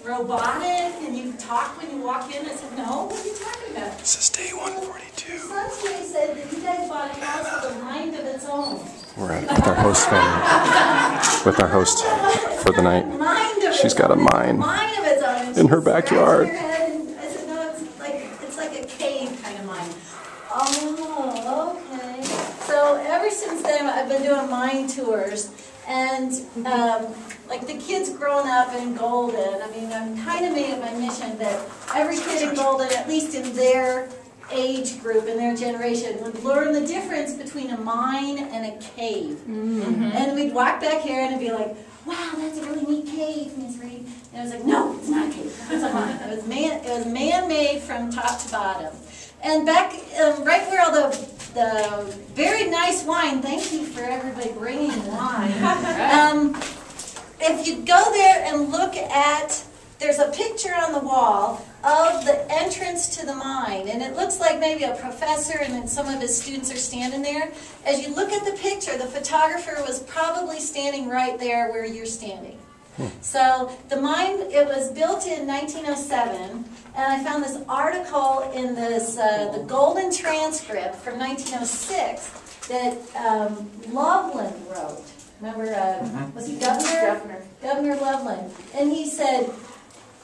robotic and you talk when you walk in. I said, no, what are you talking about? This is day 142. Sunday said that you guys bought a house with a mind of its own. We're at with our host family. With our host for the night. She's got a mine Mind of its own. in her backyard. I said, no, it's like a cave kind of mine. Oh, okay. So ever since then, I've been doing mine tours. And like the kids growing up in Golden, I mean, I'm kind of made it my mission that every kid in Golden, at least in their age group, in their generation, would learn the difference between a mine and a cave. Mm-hmm. And we'd walk back here and it'd be like, wow, that's a really neat cave, Ms. Reed. And I was like, no, it's not a cave. It's a mine. It was man-made from top to bottom. And back right where all the very nice wine, thank you for everybody bringing wine. If you go there and look at, there's a picture on the wall of the entrance to the mine, and it looks like maybe a professor and then some of his students are standing there. As you look at the picture, the photographer was probably standing right there where you're standing. So the mine, it was built in 1907, and I found this article in this the Golden transcript from 1906 that Loveland wrote. Remember, was he Governor? Governor Loveland, and he said,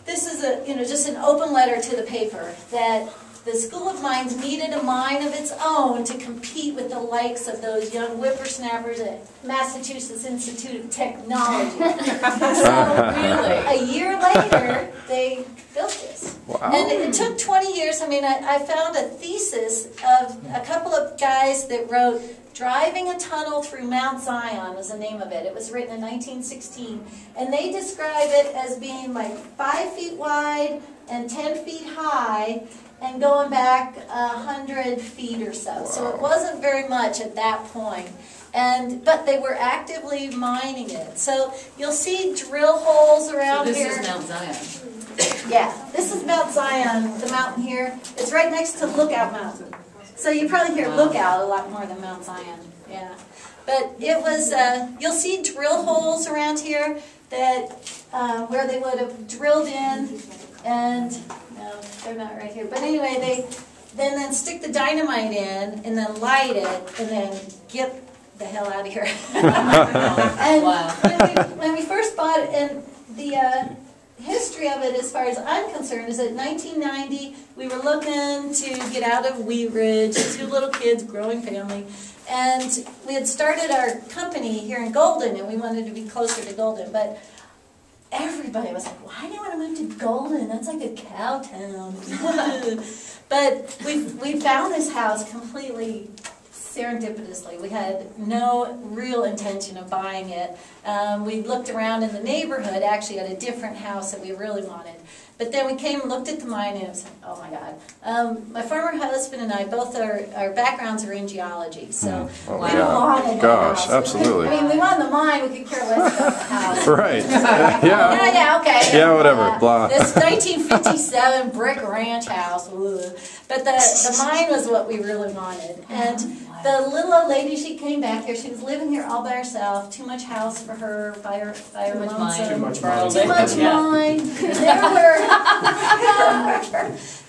this is just an open letter to the paper that the School of Mines needed a mine of its own to compete with the likes of those young whippersnappers at Massachusetts Institute of Technology. So really, a year later, they built this. Wow. And it took 20 years. I mean, I found a thesis of a couple of guys that wrote Driving a Tunnel Through Mount Zion was the name of it. It was written in 1916. And they describe it as being like 5 feet wide and 10 feet high, and going back 100 feet or so. Wow. So it wasn't very much at that point. But they were actively mining it. So you'll see drill holes around here. So this is Mount Zion. Yeah, this is Mount Zion, the mountain here. It's right next to Lookout Mountain. So you probably hear Lookout a lot more than Mount Zion. Yeah. But it was, you'll see drill holes around here that where they would have drilled in, and no, they're not right here. But anyway, they then stick the dynamite in and then light it and then get the hell out of here. And wow. when we first bought it, and the history of it, as far as I'm concerned, is that 1990 we were looking to get out of Wheat Ridge, 2 little kids, growing family, and we had started our company here in Golden, and we wanted to be closer to Golden, but everybody was like, why do you want to move to Golden? That's like a cow town. But we found this house completely serendipitously. We had no real intention of buying it. We looked around in the neighborhood, actually at a different house that we really wanted. But then we came and looked at the mine, and it was, oh my God. My former husband and I, both our backgrounds are in geology, so we wanted the house. Absolutely. I mean, we wanted the mine, we could care less about the house. Right. Yeah. Yeah, okay. Yeah, whatever. Blah. This 1957 brick ranch house. Ugh. But the mine was what we really wanted. And the little old lady, she came back here. She was living here all by herself. Too much house for her. Fire lonesome. Too much mine. Too much mine.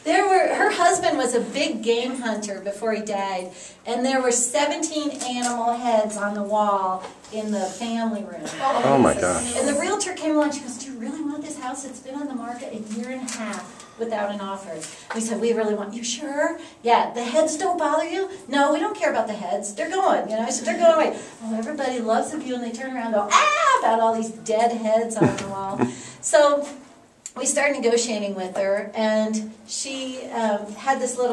Her husband was a big game hunter before he died, and there were 17 animal heads on the wall in the family room. Oh my gosh. And the realtor came along, she goes, do you really want this house? It's been on the market a year and a half without an offer. We said, we really want, you sure? Yeah, the heads don't bother you? No, we don't care about the heads. They're going, I said, they're going away. Oh, everybody loves the view, and they turn around and go, ah, about all these dead heads on the wall. So we started negotiating with her, and she had this the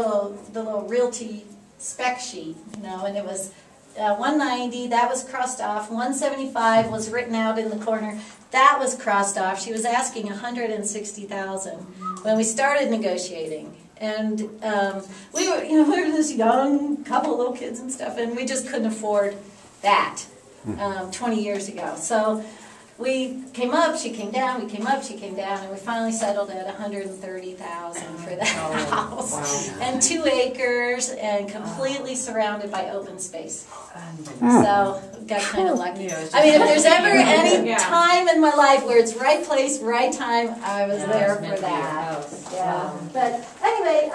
little realty spec sheet, and it was 190, that was crossed off. 175 was written out in the corner, that was crossed off. She was asking $160,000 when we started negotiating, and we were this young couple, little kids and stuff, and we just couldn't afford that 20 years ago. So we came up, she came down, we came up, she came down, and we finally settled at $130,000 for that house. Wow. And 2 acres and completely surrounded by open space. So got kind of lucky. I mean, if there's ever any time in my life where it's right place, right time, I was there for that. Yeah. But anyway,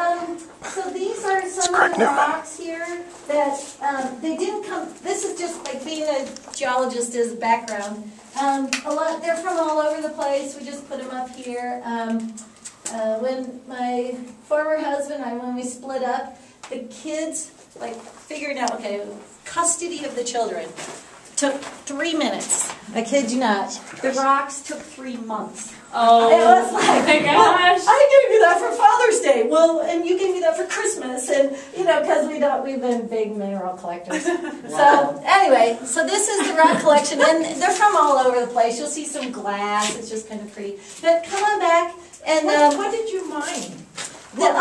so these are some of the rocks here that they didn't come. This is just like being a geologist as a background. They're from all over the place. We just put them up here. When my former husband and I, when we split up, the kids like figuring out, okay, custody of the children took 3 minutes. I kid you not. The rocks took 3 months. Oh, it was like, my gosh. I gave you that for Father's Day. Well, and you gave me that for Christmas, and because we've been big mineral collectors. So anyway, so this is the rock collection, and they're from all over the place. You'll see some glass. It's just kind of pretty. But come on back and what did you mine? Good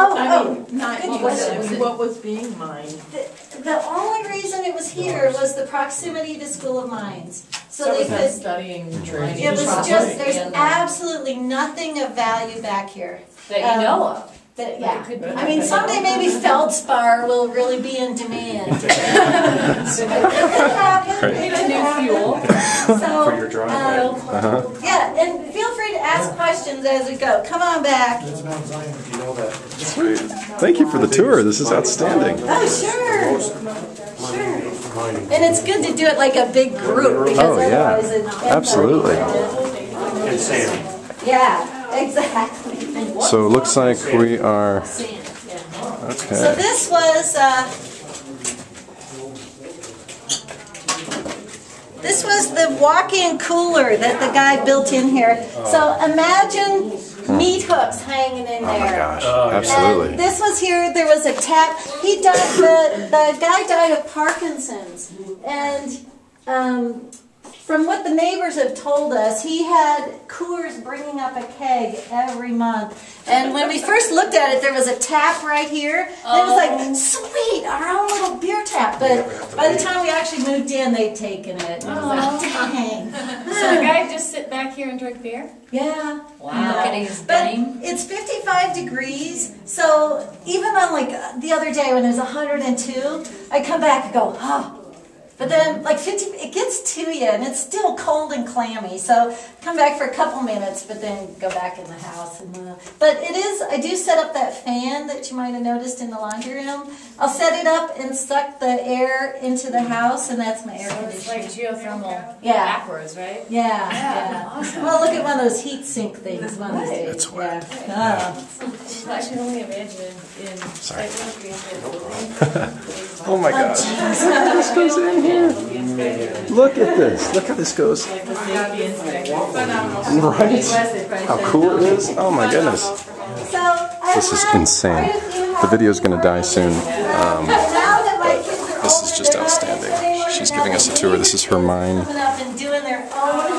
question. What was being mined? The only reason it was here was the proximity to School of Mines. So they could. Studying It was just, there's absolutely nothing of value back here. that you know of. Yeah, I mean, someday maybe feldspar will really be in demand. It could happen. Need a new fuel. So, For your driveway. yeah, and feel free to ask questions as we go. Come on back. That's Mount Zion, if you know that. Sweet. Thank you for the tour. This is outstanding. Oh, sure. Sure. And it's good to do it like a big group because otherwise it ends up Absolutely. And Sam. Yeah, exactly. So it looks like we are. So Okay. this was the walk-in cooler that the guy built in here. So imagine meat hooks hanging in there. Oh my gosh. Absolutely. And this was here. There was a tap. He died. The guy died of Parkinson's, and from what the neighbors have told us, he had Coors bringing up a keg every month. And when we first looked at it, there was a tap right here. And it was like, sweet, our own little beer tap. But by the time we actually moved in, they'd taken it. And I was like, dang. So the guy just sit back here and drink beer? Yeah. Wow. Look at his But game. it's 55 degrees, so even on like the other day when it was 102, I come back and go, oh. But then, like 50, it gets to you, and it's still cold and clammy. So come back for a couple minutes, but then go back in the house. But it is, I do set up that fan that you might have noticed in the laundry room. I'll set it up and suck the air into the house, and that's my air It's like conditioner. geothermal backwards, right? Yeah. Awesome. Well, look at one of those heat sink things one of these days. It's wet. Yeah. I can only imagine in Sorry. buildings. Oh my gosh. This goes in here. Look at this. Look how this goes. Right? How cool it is. Oh my goodness. This is insane. The video is going to die soon. This is just outstanding. She's giving us a tour. This is her mine. Coming up and doing their own